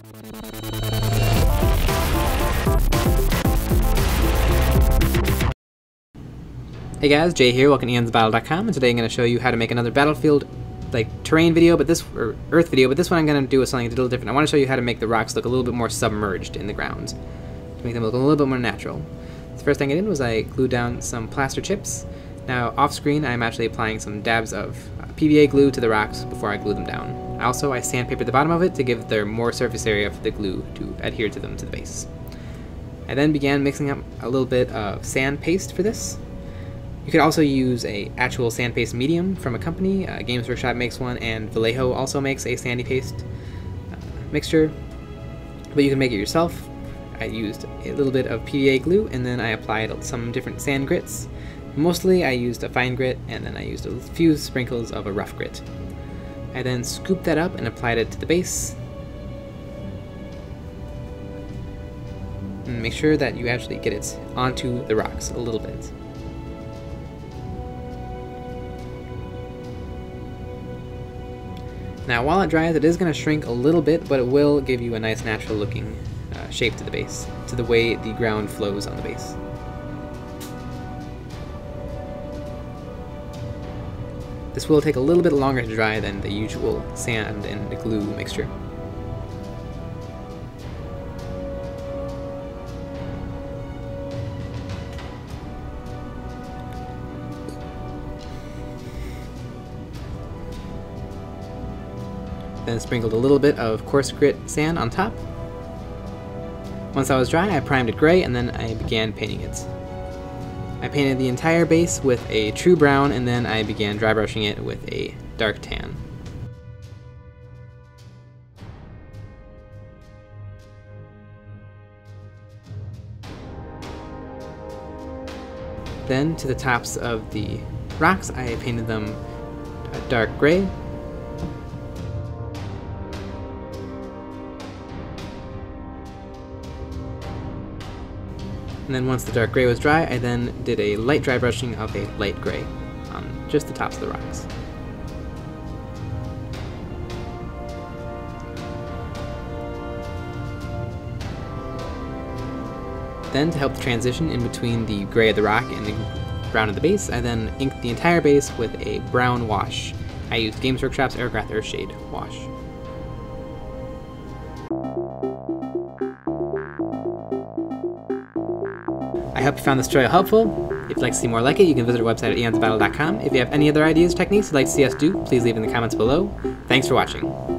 Hey guys, Jay here, welcome to EonsOfBattle.com, and today I'm going to show you how to make another battlefield, terrain video, or Earth video, but this one I'm going to do something a little different. I want to show you how to make the rocks look a little bit more submerged in the ground, to make them look a little bit more natural. The first thing I did was I glued down some plaster chips. Now, off screen, I'm actually applying some dabs of PVA glue to the rocks before I glue them down. Also, I sandpapered the bottom of it to give there more surface area for the glue to adhere to them to the base. I then began mixing up a little bit of sand paste for this. You could also use a actual sand paste medium from a company. Games Workshop makes one, and Vallejo also makes a sandy paste mixture, but you can make it yourself. I used a little bit of PVA glue, and then I applied some different sand grits. Mostly I used a fine grit, and then I used a few sprinkles of a rough grit. I then scooped that up and applied it to the base. And make sure that you actually get it onto the rocks a little bit. Now, while it dries, it is going to shrink a little bit, but it will give you a nice natural looking shape to the base, to the way the ground flows on the base. This will take a little bit longer to dry than the usual sand and the glue mixture. Then sprinkled a little bit of coarse grit sand on top. Once that was dry, I primed it gray, and then I began painting it. I painted the entire base with a true brown, and then I began dry brushing it with a dark tan. Then to the tops of the rocks, I painted them a dark gray. And then once the dark gray was dry, I then did a light dry brushing of a light gray on just the tops of the rocks. Then, to help the transition in between the gray of the rock and the brown of the base, I then inked the entire base with a brown wash. I used Games Workshop's Aircraft Earthshade wash. I hope you found this tutorial helpful. If you'd like to see more like it, you can visit our website at EonsOfBattle.com. If you have any other ideas or techniques you'd like to see us do, please leave in the comments below. Thanks for watching.